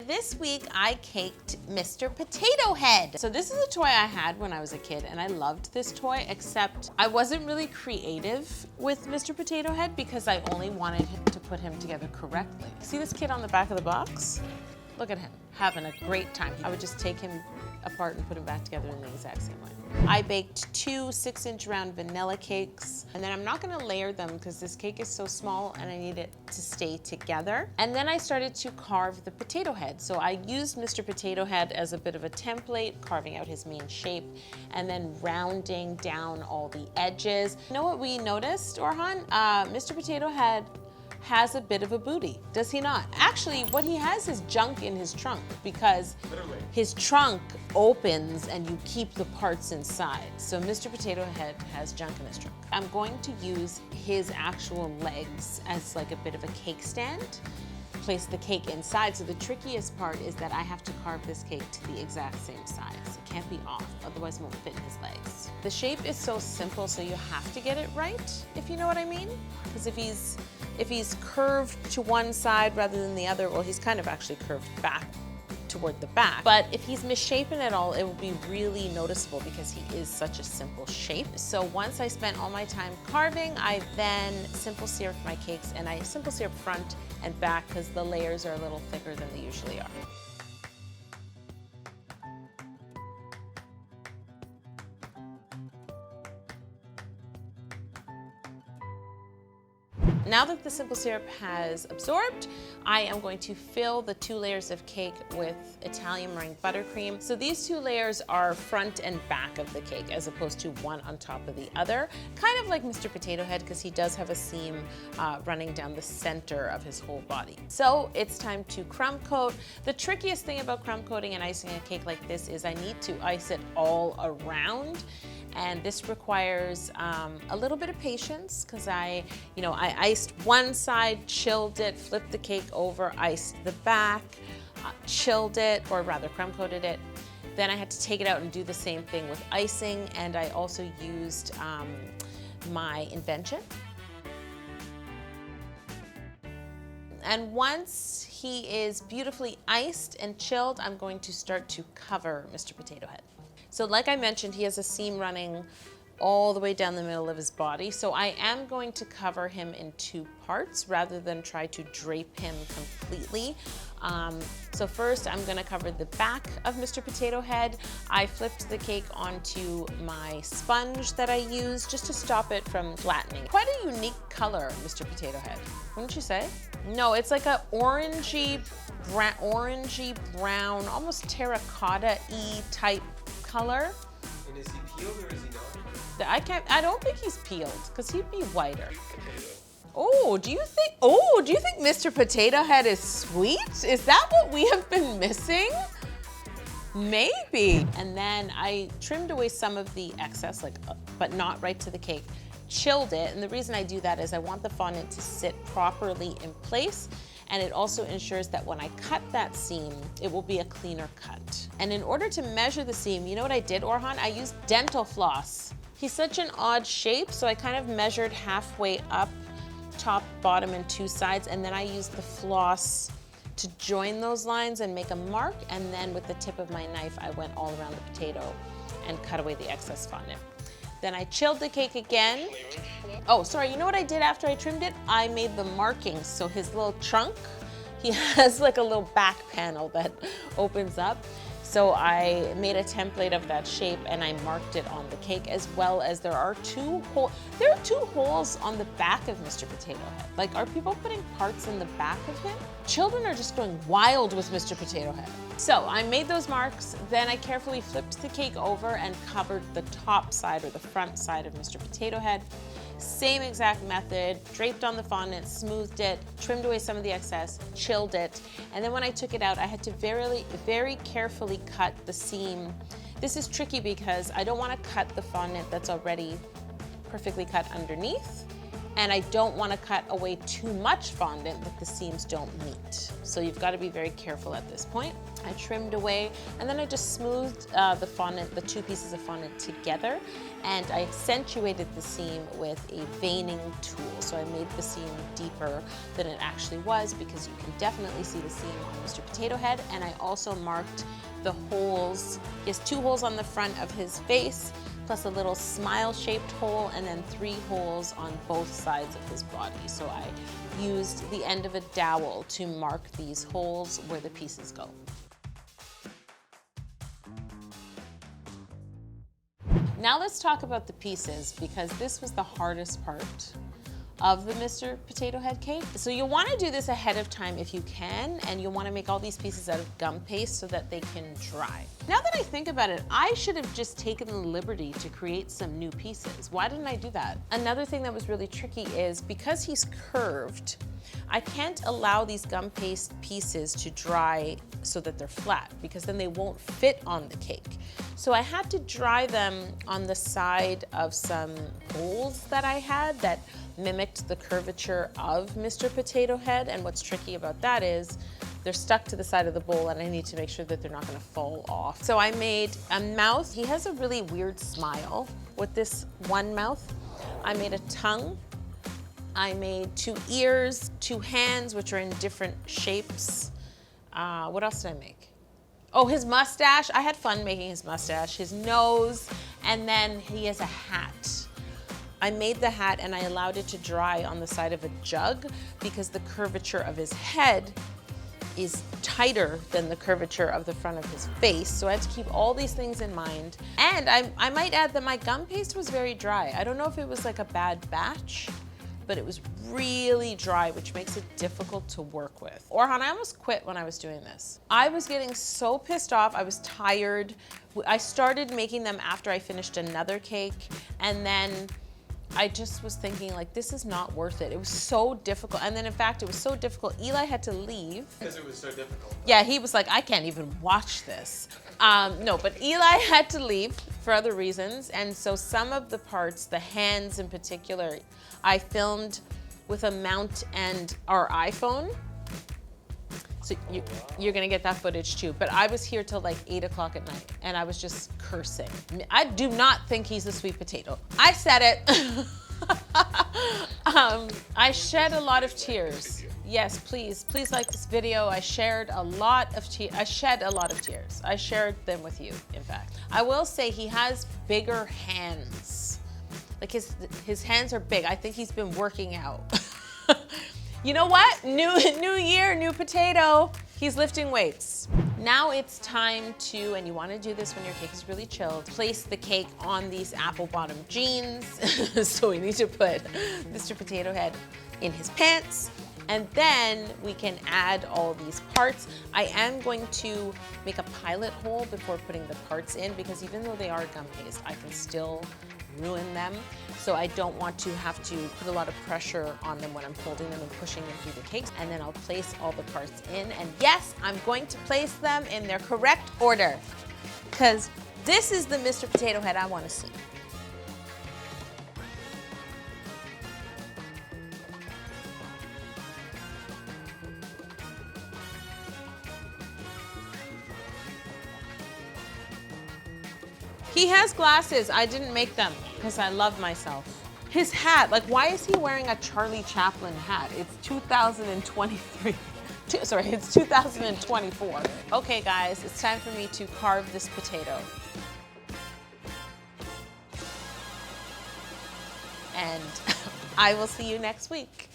this week I caked Mr. Potato Head. So this is a toy I had when I was a kid and I loved this toy, except I wasn't really creative with Mr. Potato Head because I only wanted to put him together correctly. See this kid on the back of the box? Look at him, having a great time. I would just take him apart and put them back together in the exact same way. I baked 2 6-inch round vanilla cakes, and then I'm not gonna layer them because this cake is so small and I need it to stay together. And then I started to carve the potato head. So I used Mr. Potato Head as a bit of a template, carving out his main shape and then rounding down all the edges. You know what we noticed, Orhan? Mr. Potato Head has a bit of a booty, does he not? Actually, what he has is junk in his trunk because his trunk opens and you keep the parts inside. So Mr. Potato Head has junk in his trunk. I'm going to use his actual legs as like a bit of a cake stand, place the cake inside. So the trickiest part is that I have to carve this cake to the exact same size. It can't be off, otherwise it won't fit in his legs. The shape is so simple, so you have to get it right, if you know what I mean. Because if he's curved to one side rather than the other, well, he's kind of actually curved back toward the back. But if he's misshapen at all, it will be really noticeable because he is such a simple shape. So once I spent all my time carving, I then simple syruped my cakes, and I simple syrup front and back because the layers are a little thicker than they usually are. Now that the simple syrup has absorbed, I am going to fill the 2 layers of cake with Italian meringue buttercream. So these 2 layers are front and back of the cake as opposed to one on top of the other. Kind of like Mr. Potato Head because he does have a seam running down the center of his whole body. So it's time to crumb coat. The trickiest thing about crumb coating and icing a cake like this is I need to ice it all around. And this requires a little bit of patience because I iced one side, chilled it, flipped the cake over, iced the back, chilled it, or rather crumb coated it. Then I had to take it out and do the same thing with icing, and I also used my invention. And once he is beautifully iced and chilled, I'm going to start to cover Mr. Potato Head. So like I mentioned, he has a seam running all the way down the middle of his body. So I am going to cover him in 2 parts rather than try to drape him completely. So first I'm gonna cover the back of Mr. Potato Head. I flipped the cake onto my sponge that I used just to stop it from flattening. Quite a unique color, Mr. Potato Head, wouldn't you say? No, it's like a orangey brown, almost terracotta-y type color. And is he peeled or is he not? I don't think he's peeled because he'd be whiter. Oh, do you think Mr. Potato Head is sweet? Is that what we have been missing? Maybe. And then I trimmed away some of the excess, but not right to the cake, chilled it. And the reason I do that is I want the fondant to sit properly in place. And it also ensures that when I cut that seam, it will be a cleaner cut. And in order to measure the seam, you know what I did, Orhan? I used dental floss. He's such an odd shape, so I kind of measured halfway up, top, bottom, and 2 sides, and then I used the floss to join those lines and make a mark, and then with the tip of my knife, I went all around the potato and cut away the excess fondant. Then I chilled the cake again. Oh, sorry, you know what I did after I trimmed it? I made the markings, so his little trunk, he has like a little back panel that opens up. So I made a template of that shape and I marked it on the cake, as well as there are 2 holes on the back of Mr. Potato Head. Like, are people putting parts in the back of him? Children are just going wild with Mr. Potato Head. So I made those marks, then I carefully flipped the cake over and covered the top side or the front side of Mr. Potato Head. Same exact method, draped on the fondant, smoothed it, trimmed away some of the excess, chilled it, and then when I took it out, I had to very carefully cut the seam. This is tricky because I don't want to cut the fondant that's already perfectly cut underneath, and I don't want to cut away too much fondant that the seams don't meet. So you've got to be very careful at this point. I trimmed away, and then I just smoothed the fondant, the two pieces of fondant together, and I accentuated the seam with a veining tool. So I made the seam deeper than it actually was, because you can definitely see the seam on Mr. Potato Head. And I also marked the holes. He has 2 holes on the front of his face, plus a little smile-shaped hole, and then 3 holes on both sides of his body. So I used the end of a dowel to mark these holes where the pieces go. Now let's talk about the pieces, because this was the hardest part of the Mr. Potato Head cake. So you'll want to do this ahead of time if you can, and you'll want to make all these pieces out of gum paste so that they can dry. Now that I think about it, I should have just taken the liberty to create some new pieces. Why didn't I do that? Another thing that was really tricky is, because he's curved, I can't allow these gum paste pieces to dry so that they're flat, because then they won't fit on the cake. So I had to dry them on the side of some bowls that I had that mimicked the curvature of Mr. Potato Head. And what's tricky about that is they're stuck to the side of the bowl, and I need to make sure that they're not gonna fall off. So I made a mouth. He has a really weird smile with this one mouth. I made a tongue. I made 2 ears, 2 hands, which are in different shapes. What else did I make? Oh, his mustache. I had fun making his mustache, his nose, and then he has a hat. I made the hat and I allowed it to dry on the side of a jug, because the curvature of his head is tighter than the curvature of the front of his face. So I had to keep all these things in mind. And I might add that my gum paste was very dry. I don't know if it was like a bad batch, but it was really dry, which makes it difficult to work with. Orhan, I almost quit when I was doing this. I was getting so pissed off, I was tired. I started making them after I finished another cake, and then I just was thinking, like, this is not worth it. It was so difficult. And then in fact, it was so difficult, Eli had to leave. Because it was so difficult. Yeah, he was like, I can't even watch this. No, but Eli had to leave for other reasons. And so some of the parts, the hands in particular, I filmed with a mount and our iPhone. So you're gonna get that footage too. But I was here till like 8 o'clock at night, and I was just cursing. I do not think he's a sweet potato. I said it. I shed a lot of tears. Yes, please like this video. I shed a lot of tears. I shared them with you, in fact. I will say he has bigger hands. Like his hands are big. I think he's been working out. You know what? New year, new potato. He's lifting weights. Now it's time to, and you want to do this when your cake is really chilled, place the cake on these apple bottom jeans. So we need to put Mr. Potato Head in his pants, and then we can add all these parts. I am going to make a pilot hole before putting the parts in, because even though they are gum paste, I can still ruin them. So I don't want to have to put a lot of pressure on them when I'm folding them and pushing them through the cakes. And then I'll place all the parts in. And yes, I'm going to place them in their correct order, because this is the Mr. Potato Head I want to see. He has glasses. I didn't make them because I love myself. His hat, like, why is he wearing a Charlie Chaplin hat? It's 2023. Sorry, it's 2024. Okay, guys, it's time for me to carve this potato. And I will see you next week.